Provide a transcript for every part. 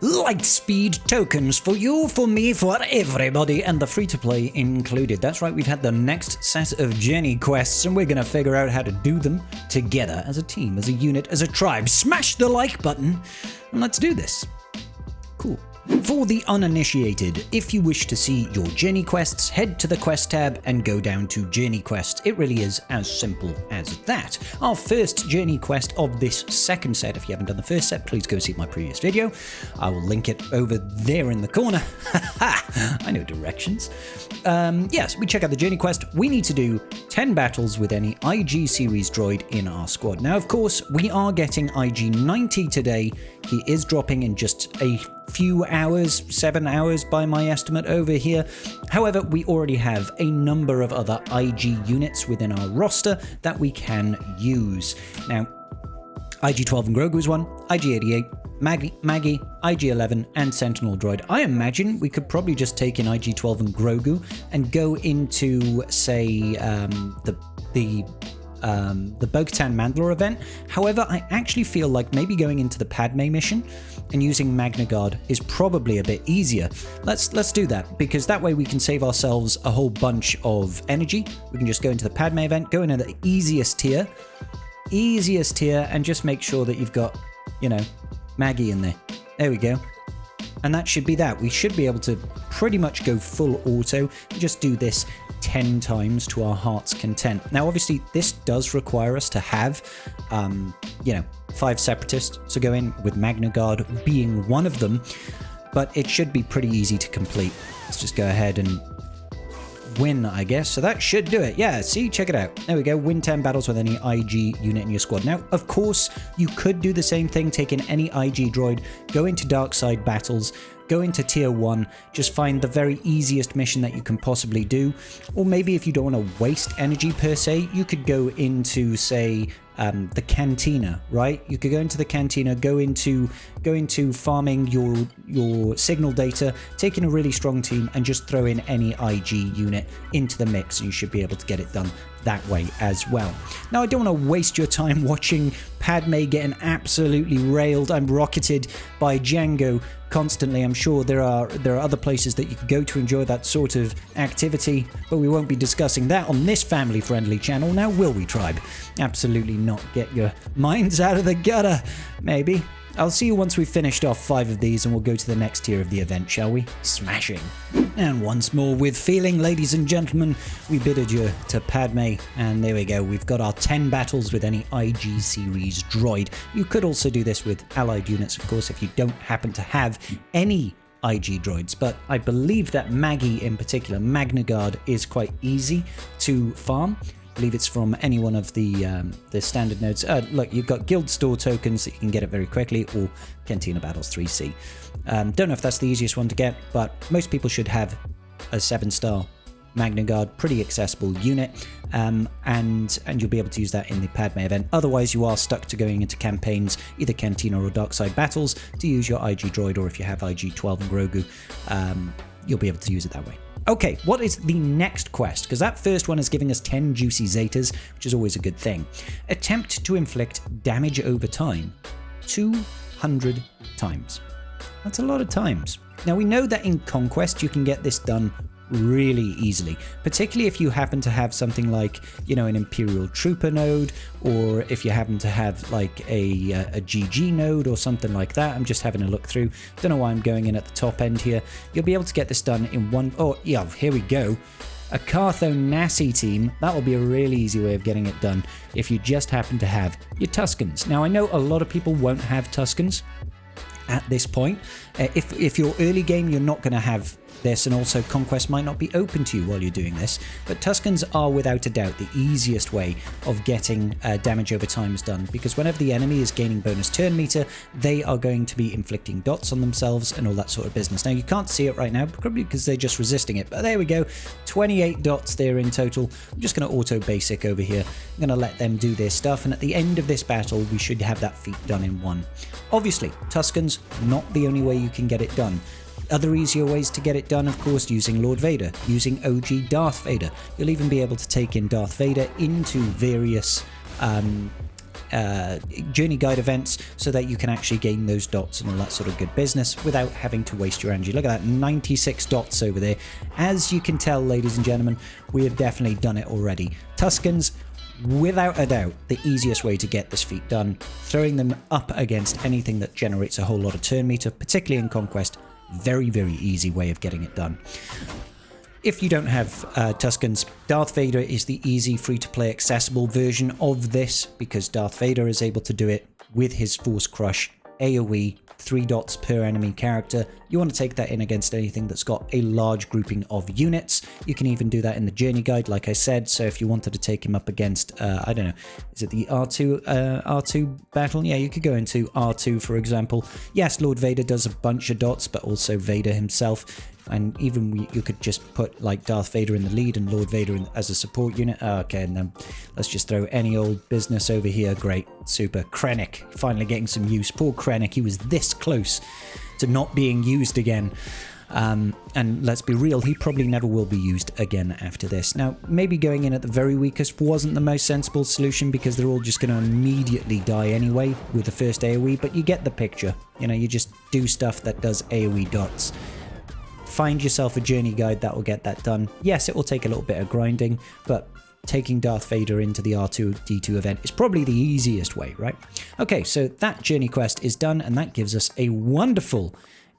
Lightspeed tokens for you, for me, for everybody, and the free-to-play included. That's right, we've had the next set of journey quests, and we're going to figure out how to do them together as a team, as a unit, as a tribe. Smash the like button, and let's do this. Cool. For the uninitiated, if you wish to see your journey quests, head to the quest tab and go down to journey quest. It really is as simple as that. Our first journey quest of this second set, if you haven't done the first set, please go see my previous video. I will link it over there in the corner. I know directions. Yes, we check out the journey quest. We need to do 10 battles with any IG series droid in our squad. Now, of course, we are getting IG 90 today. He is dropping in just a few hours, 7 hours by my estimate over here. However, we already have a number of other IG units within our roster that we can use. Now, IG-12 and Grogu is one, IG-88, Maggie, IG-11, and Sentinel Droid. I imagine we could probably just take in IG-12 and Grogu and go into, say, the Bo-Katan Mandalore event. However, I actually feel like maybe going into the Padme mission and using Magna Guard is probably a bit easier. Let's do that, because that way we can save ourselves a whole bunch of energy. We can just go into the Padme event, go into the easiest tier, and just make sure that you've got, you know, Maggie in there. There we go. And that should be that. We should be able to pretty much go full auto and just do this 10 times to our heart's content. Now, obviously, this does require us to have, 5 separatists. So go in with Magna Guard being one of them, but it should be pretty easy to complete. Let's just go ahead and win, I guess. So that should do it. Yeah, see, check it out. There we go. Win 10 battles with any IG unit in your squad. Now, of course, you could do the same thing, take in any IG droid, go into dark side battles, go into tier 1, just find the very easiest mission that you can possibly do. Or maybe if you don't want to waste energy per se, you could go into, say, the cantina, right? You could go into the cantina, go into farming your signal data, take in a really strong team, and just throw in any IG unit into the mix, and you should be able to get it done that way as well. Now, I don't want to waste your time watching Padme getting absolutely railed. I'm rocketed by Django constantly. I'm sure there are other places that you could go to enjoy that sort of activity, but we won't be discussing that on this family-friendly channel. Now, will we, tribe? Absolutely not. Get your minds out of the gutter, maybe. I'll see you once we've finished off 5 of these, and we'll go to the next tier of the event, shall we? Smashing. And once more with feeling, ladies and gentlemen, we bid adieu to Padme, and there we go. We've got our 10 battles with any IG series droid. You could also do this with allied units, of course, if you don't happen to have any IG droids, but I believe that Maggie in particular, Magna Guard, is quite easy to farm. I believe it's from any one of the standard nodes. Look, you've got guild store tokens that you can get it very quickly, or Cantina Battles 3C. Don't know if that's the easiest one to get, but most people should have a 7-star Magna Guard, pretty accessible unit, and you'll be able to use that in the Padme event. Otherwise, you are stuck to going into campaigns, either Cantina or Darkside Battles, to use your IG droid, or if you have IG-12 and Grogu, you'll be able to use it that way. Okay, what is the next quest? Because that first one is giving us 10 juicy ZETAs, which is always a good thing. Attempt to inflict damage over time 200 times. That's a lot of times. Now, we know that in Conquest you can get this done really easily, particularly if you happen to have something like, an Imperial Trooper node, or if you happen to have like a GG node or something like that. I'm just having a look through. Don't know why I'm going in at the top end here. You'll be able to get this done in one. Oh yeah, here we go. A Cartho Nasi team. That will be a really easy way of getting it done if you just happen to have your Tuscans. Now, I know a lot of people won't have Tuscans at this point. If you're early game, you're not going to have this, and also Conquest might not be open to you while you're doing this, but Tuscans are without a doubt the easiest way of getting damage over times done, because whenever the enemy is gaining bonus turn meter, they are going to be inflicting dots on themselves and all that sort of business. Now, you can't see it right now, probably because they're just resisting it, but there we go, 28 dots there in total. I'm just going to auto basic over here. I'm going to let them do their stuff, and at the end of this battle, we should have that feat done in one. Obviously, Tuscans, not the only way you can get it done. Other easier ways to get it done, of course, using Lord Vader, using OG Darth Vader. You'll even be able to take in Darth Vader into various journey guide events so that you can actually gain those dots and all that sort of good business without having to waste your energy. Look at that, 96 dots over there. As you can tell, ladies and gentlemen, we have definitely done it already. Tuscans, without a doubt, the easiest way to get this feat done. Throwing them up against anything that generates a whole lot of turn meter, particularly in Conquest. Very, very easy way of getting it done. If you don't have Tuscans, Darth Vader is the easy, free-to-play, accessible version of this, because Darth Vader is able to do it with his Force Crush, AoE, 3 dots per enemy character. You want to take that in against anything that's got a large grouping of units. You can even do that in the journey guide, like I said. So if you wanted to take him up against, I don't know, is it the R2 battle? Yeah, you could go into R2, for example. Yes, Lord Vader does a bunch of dots, but also Vader himself. And even you could just put like Darth Vader in the lead and Lord Vader as a support unit. Okay, and then let's just throw any old business over here. Great, super. Krennic, finally getting some use. Poor Krennic, he was this close to not being used again. And let's be real, he probably never will be used again after this. Now, maybe going in at the very weakest wasn't the most sensible solution, because they're all just going to immediately die anyway with the first AoE, but you get the picture. You know, you just do stuff that does AoE dots. Find yourself a journey guide that will get that done. Yes, it will take a little bit of grinding, but taking Darth Vader into the R2-D2 event is probably the easiest way, right? Okay, so that journey quest is done, and that gives us a wonderful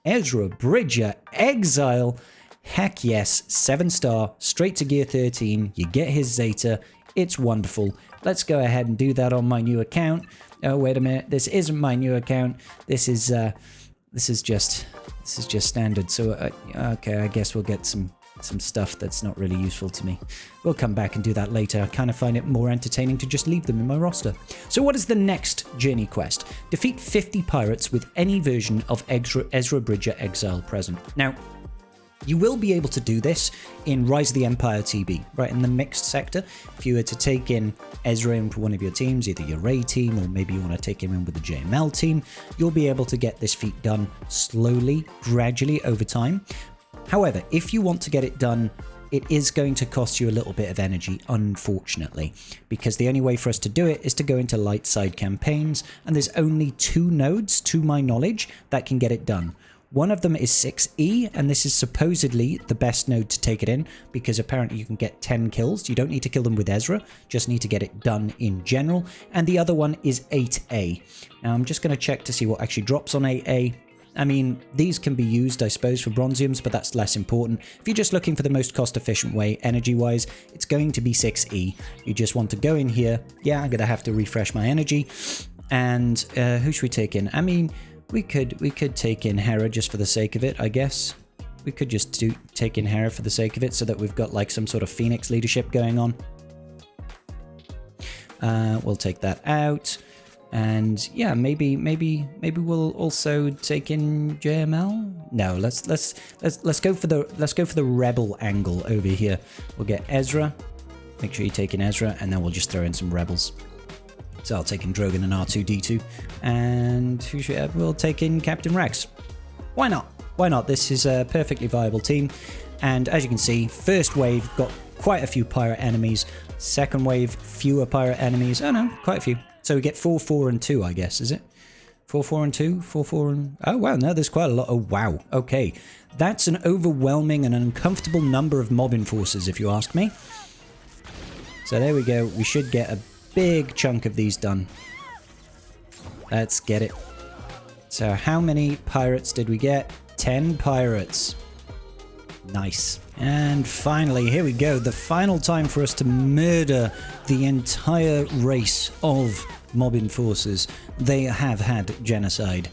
Ezra Bridger Exile. Heck yes, 7-star, straight to gear 13. You get his Zeta. It's wonderful. Let's go ahead and do that on my new account. Oh, wait a minute. This isn't my new account. This is just standard. So okay, I guess we'll get some stuff that's not really useful to me. We'll come back and do that later. I kind of find it more entertaining to just leave them in my roster. So what is the next journey quest? Defeat 50 pirates with any version of Ezra Bridger Exile present. Now, you will be able to do this in Rise of the Empire TB, right, in the mixed sector. If you were to take in Ezra into one of your teams, either your Rey team or maybe you want to take him in with the JML team, you'll be able to get this feat done slowly, gradually over time. However, if you want to get it done, it is going to cost you a little bit of energy, unfortunately, because the only way for us to do it is to go into light side campaigns, and there's only 2 nodes, to my knowledge, that can get it done. One of them is 6E, and this is supposedly the best node to take it in, because apparently you can get 10 kills. You don't need to kill them with Ezra, just need to get it done in general. And the other one is 8A. Now I'm just going to check to see what actually drops on 8A. I mean, these can be used, I suppose, for bronziums, but that's less important. If you're just looking for the most cost-efficient way, energy-wise, it's going to be 6E. You just want to go in here. Yeah, I'm going to have to refresh my energy. And who should we take in? I mean, we could take in Hera just for the sake of it, I guess. We could just take in Hera for the sake of it, so that we've got like some sort of Phoenix leadership going on. We'll take that out. And yeah, maybe we'll also take in JML. No, let's go for the rebel angle over here. We'll get Ezra. Make sure you take in Ezra, and then we'll just throw in some rebels. So I'll take in Drogon and R2-D2, and who should we have? We'll take in Captain Rex. Why not? Why not? This is a perfectly viable team, and as you can see, first wave got quite a few pirate enemies. Second wave, fewer pirate enemies. Oh no, quite a few. So we get 4, 4, and 2, I guess, is it? 4, 4, and 2? 4, 4, and... Oh, wow, no, there's quite a lot. Oh, wow. Okay. That's an overwhelming and uncomfortable number of mob enforcers, if you ask me. So there we go. We should get a big chunk of these done. Let's get it. So how many pirates did we get? 10 pirates. Nice. And finally, here we go. The final time for us to murder the entire race of mob enforcers. They have had genocide.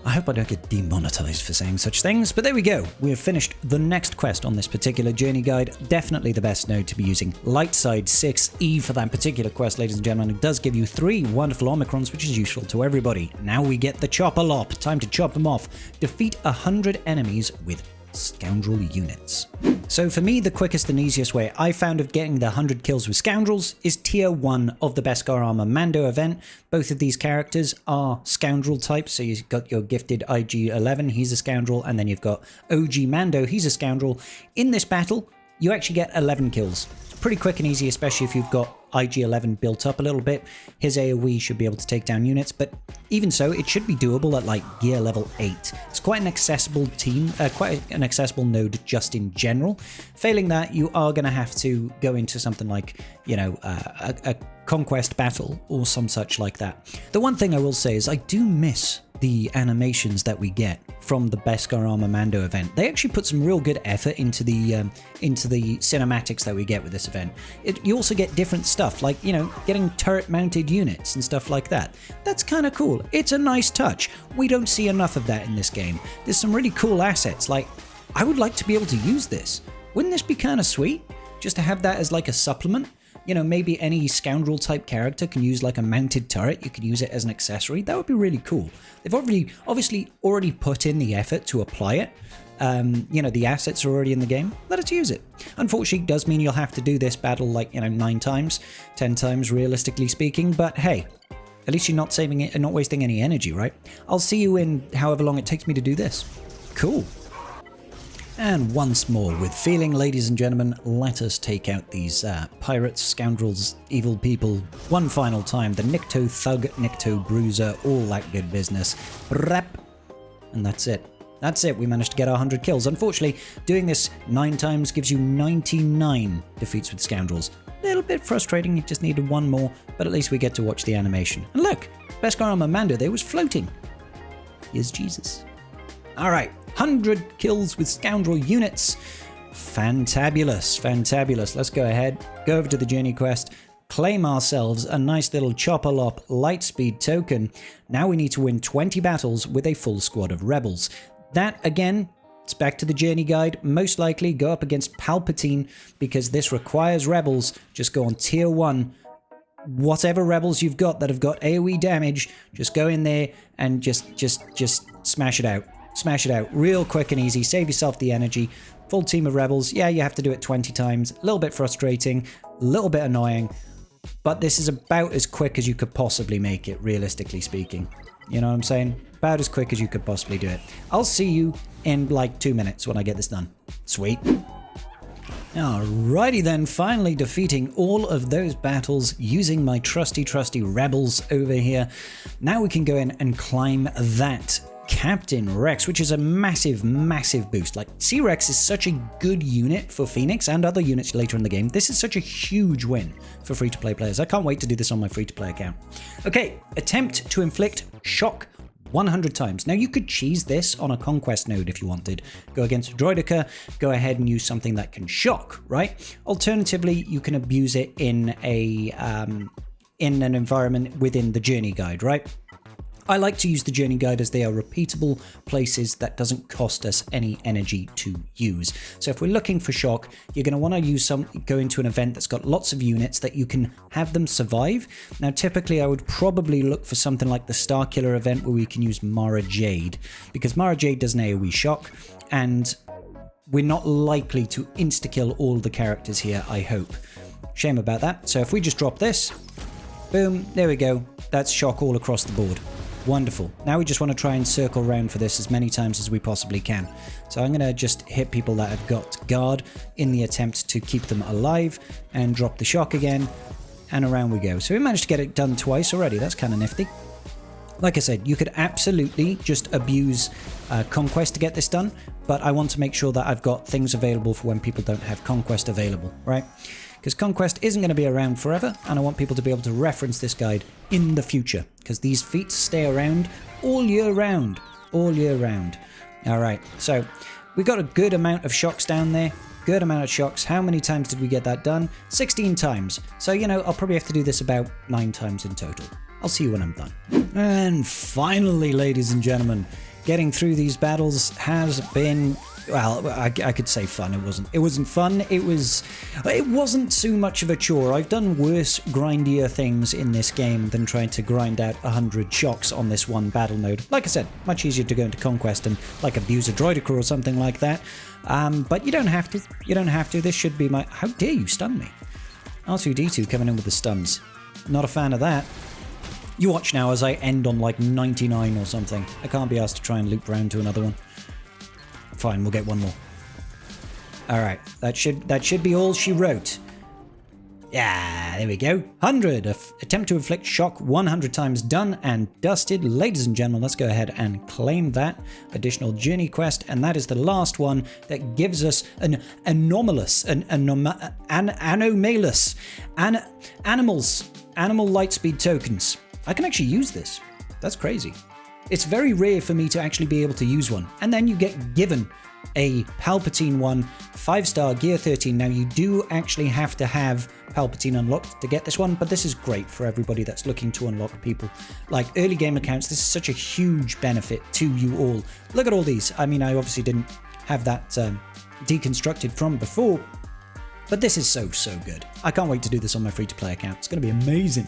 I hope I don't get demonetized for saying such things, but there we go. We have finished the next quest on this particular journey guide. Definitely the best node to be using. Lightside 6E for that particular quest, ladies and gentlemen. It does give you 3 wonderful Omicrons, which is useful to everybody. Now we get the chopper lop. Time to chop them off. Defeat 100 enemies with Scoundrel units. So for me, the quickest and easiest way I found of getting the 100 kills with Scoundrels is tier 1 of the Beskar Armor Mando event. Both of these characters are Scoundrel types, so you've got your gifted IG-11, he's a Scoundrel, and then you've got OG Mando, he's a Scoundrel. In this battle, you actually get 11 kills. It's pretty quick and easy, especially if you've got IG-11 built up a little bit, his AoE should be able to take down units, but even so, it should be doable at like gear level 8. It's quite an accessible quite an accessible node just in general. Failing that, you are going to have to go into something like, you know, a conquest battle or some such like that. The one thing I will say is I do miss the animations that we get from the Beskar Armamando event. They actually put some real good effort into the cinematics that we get with this event. You also get different stuff, like, you know, getting turret-mounted units and stuff like that. That's kind of cool. It's a nice touch. We don't see enough of that in this game. There's some really cool assets. Like, I would like to be able to use this. Wouldn't this be kind of sweet? Just to have that as like a supplement? You know, maybe any Scoundrel type character can use like a mounted turret. You could use it as an accessory. That would be really cool. They've obviously already put in the effort to apply it. You know, the assets are already in the game. Let us use it. Unfortunately, it does mean you'll have to do this battle like, you know, 9 times, 10 times realistically speaking. But hey, at least you're not saving it and not wasting any energy, right? I'll see you in however long it takes me to do this. Cool. And once more, with feeling, ladies and gentlemen, let us take out these pirates, scoundrels, evil people, one final time. The Nikto Thug, Nikto Bruiser, all that good business. Rap. And that's it. That's it. We managed to get our 100 kills. Unfortunately, doing this 9 times gives you 99 defeats with scoundrels. A little bit frustrating. You just needed one more, but at least we get to watch the animation. And look, Beskar Armamando there was floating. Here's Jesus. All right. 100 kills with Scoundrel units. Fantabulous, fantabulous. Let's go ahead, go over to the journey quest, claim ourselves a nice little Chopper-Lop Lightspeed token. Now we need to win 20 battles with a full squad of rebels. That, again, it's back to the journey guide. Most likely go up against Palpatine because this requires rebels. Just go on tier 1. Whatever rebels you've got that have got AoE damage, just go in there and just smash it out. Smash it out real quick and easy. Save yourself the energy. Full team of rebels. Yeah, you have to do it 20 times. A little bit frustrating. A little bit annoying. But this is about as quick as you could possibly make it, realistically speaking. You know what I'm saying? About as quick as you could possibly do it. I'll see you in like 2 minutes when I get this done. Sweet. Alrighty then, finally defeating all of those battles using my trusty rebels over here. Now we can go in and climb that Captain Rex, which is a massive boost. Like, C-Rex is such a good unit for Phoenix and other units later in the game. This is such a huge win for free-to-play players. I can't wait to do this on my free-to-play account. Okay, attempt to inflict shock 100 times. Now, you could cheese this on a conquest node if you wanted. Go against Droideka, go ahead and use something that can shock, right? Alternatively, you can abuse it in an environment within the journey guide, right? I like to use the journey guide as they are repeatable places that doesn't cost us any energy to use. So if we're looking for shock, you're going to want to go into an event that's got lots of units that you can have them survive. Now, typically I would probably look for something like the Starkiller event where we can use Mara Jade, because Mara Jade does an AoE shock, and we're not likely to insta-kill all the characters here, I hope. Shame about that. So if we just drop this, boom, there we go. That's shock all across the board. Wonderful. Now we just want to try and circle around for this as many times as we possibly can. So I'm going to just hit people that have got guard in the attempt to keep them alive and drop the shock again, and around we go. So we managed to get it done twice already. That's kind of nifty. Like I said, you could absolutely just abuse Conquest to get this done, but I want to make sure that I've got things available for when people don't have Conquest available, right? Because Conquest isn't going to be around forever, and I want people to be able to reference this guide in the future, because these feats stay around all year round. All year round. Alright, so we got a good amount of shocks down there. Good amount of shocks. How many times did we get that done? 16 times. So, you know, I'll probably have to do this about 9 times in total. I'll see you when I'm done. And finally, ladies and gentlemen, getting through these battles has been, well, I could say fun. It wasn't fun. It wasn't too much of a chore. I've done worse, grindier things in this game than trying to grind out 100 shocks on this one battle node. Like I said, much easier to go into Conquest and like abuse a Droideka or something like that. But you don't have to. You don't have to. This should be my... How dare you stun me? R2-D2 coming in with the stuns. Not a fan of that. You watch now as I end on like 99 or something. I can't be asked to try and loop round to another one. Fine, we'll get one more. Alright, that should be all she wrote. Yeah, there we go. 100. Attempt to inflict shock 100 times. Done and dusted. Ladies and gentlemen, let's go ahead and claim that additional journey quest. And that is the last one that gives us an anomalous, animal lightspeed tokens. I can actually use this. That's crazy. It's very rare for me to actually be able to use one. And then you get given a Palpatine one, 5-star gear 13. Now you do actually have to have Palpatine unlocked to get this one, but this is great for everybody that's looking to unlock people. Like early game accounts, this is such a huge benefit to you all. Look at all these. I mean, I obviously didn't have that deconstructed from before, but this is so good. I can't wait to do this on my free-to-play account. It's going to be amazing.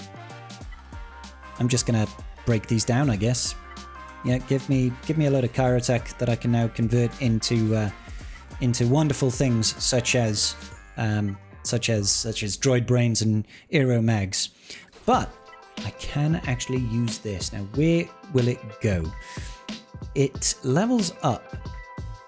I'm just going to break these down, I guess. Yeah, give me a load of Kyrotech that I can now convert into wonderful things such as droid brains and aero mags. But I can actually use this. Now, where will it go? It levels up.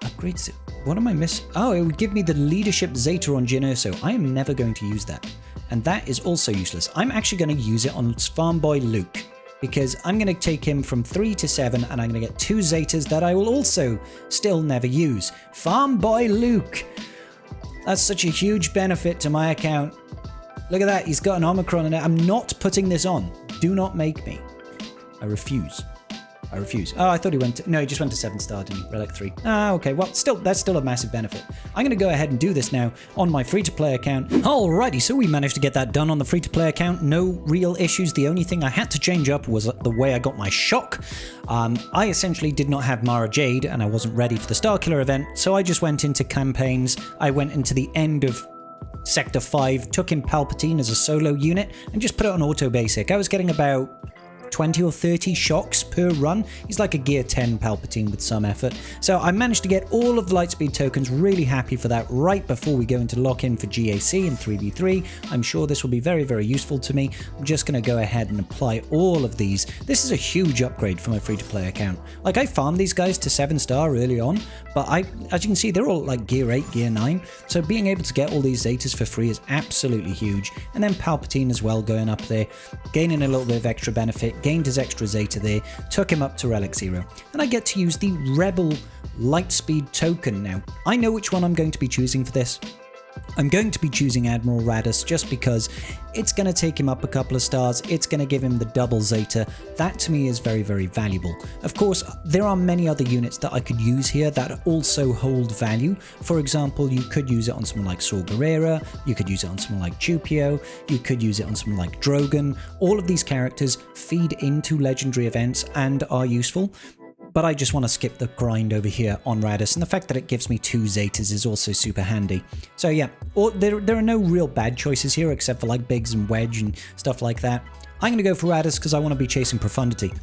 Upgrades it. What am I missing? Oh, it would give me the leadership Zeta on Jyn Erso. I am never going to use that. And that is also useless. I'm actually going to use it on Farm Boy Luke, because I'm going to take him from 3 to 7, and I'm going to get 2 Zetas that I will also still never use. Farm Boy Luke. That's such a huge benefit to my account. Look at that. He's got an Omicron in it. I'm not putting this on. Do not make me. I refuse. I refuse. Oh, I thought he went to... No, he just went to 7-star, didn't he? Relic 3. Ah, okay. Well, still, that's still a massive benefit. I'm going to go ahead and do this now on my free-to-play account. Alrighty, so we managed to get that done on the free-to-play account. No real issues. The only thing I had to change up was the way I got my shock. I essentially did not have Mara Jade, and I wasn't ready for the Starkiller event, so I just went into campaigns. I went into the end of Sector 5, took in Palpatine as a solo unit, and just put it on auto basic. I was getting about 20 or 30 shocks per run. He's like a gear 10 Palpatine with some effort. So I managed to get all of the Lightspeed tokens. Really happy for that right before we go into lock-in for GAC and 3v3. I'm sure this will be very useful to me. I'm just going to go ahead and apply all of these. This is a huge upgrade for my free-to-play account. Like, I farmed these guys to 7-star early on, but as you can see, they're all like gear 8, gear 9. So being able to get all these Zetas for free is absolutely huge. And then Palpatine as well going up there, gaining a little bit of extra benefit. Gained his extra Zeta there, took him up to Relic 0, and I get to use the Rebel Lightspeed token now. I know which one I'm going to be choosing for this. I'm going to be choosing Admiral Raddus just because it's going to take him up a couple of stars. It's going to give him the double Zeta. That to me is very valuable. Of course, there are many other units that I could use here that also hold value. For example, you could use it on someone like Saw Gerrera. You could use it on someone like Chupio. You could use it on someone like Drogon. All of these characters feed into legendary events and are useful. But I just want to skip the grind over here on Raddus, and the fact that it gives me 2 Zetas is also super handy. So yeah, there are no real bad choices here except for like Biggs and Wedge and stuff like that. I'm going to go for Raddus because I want to be chasing Profundity.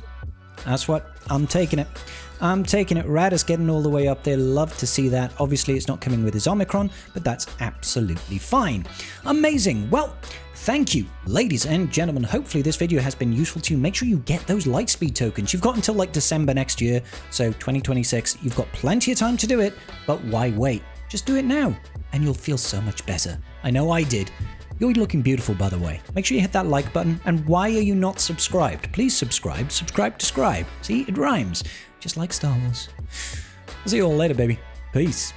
That's what I'm taking it. I'm taking it. Raddus getting all the way up there. Love to see that. Obviously, it's not coming with his Omicron, but that's absolutely fine. Amazing. Well, thank you, ladies and gentlemen. Hopefully this video has been useful to you. Make sure you get those Lightspeed tokens. You've got until like December next year, so 2026. You've got plenty of time to do it, but why wait? Just do it now, and you'll feel so much better. I know I did. You're looking beautiful, by the way. Make sure you hit that like button. And why are you not subscribed? Please subscribe. Subscribe to scribe. See, it rhymes. Just like Star Wars. I'll see you all later, baby. Peace.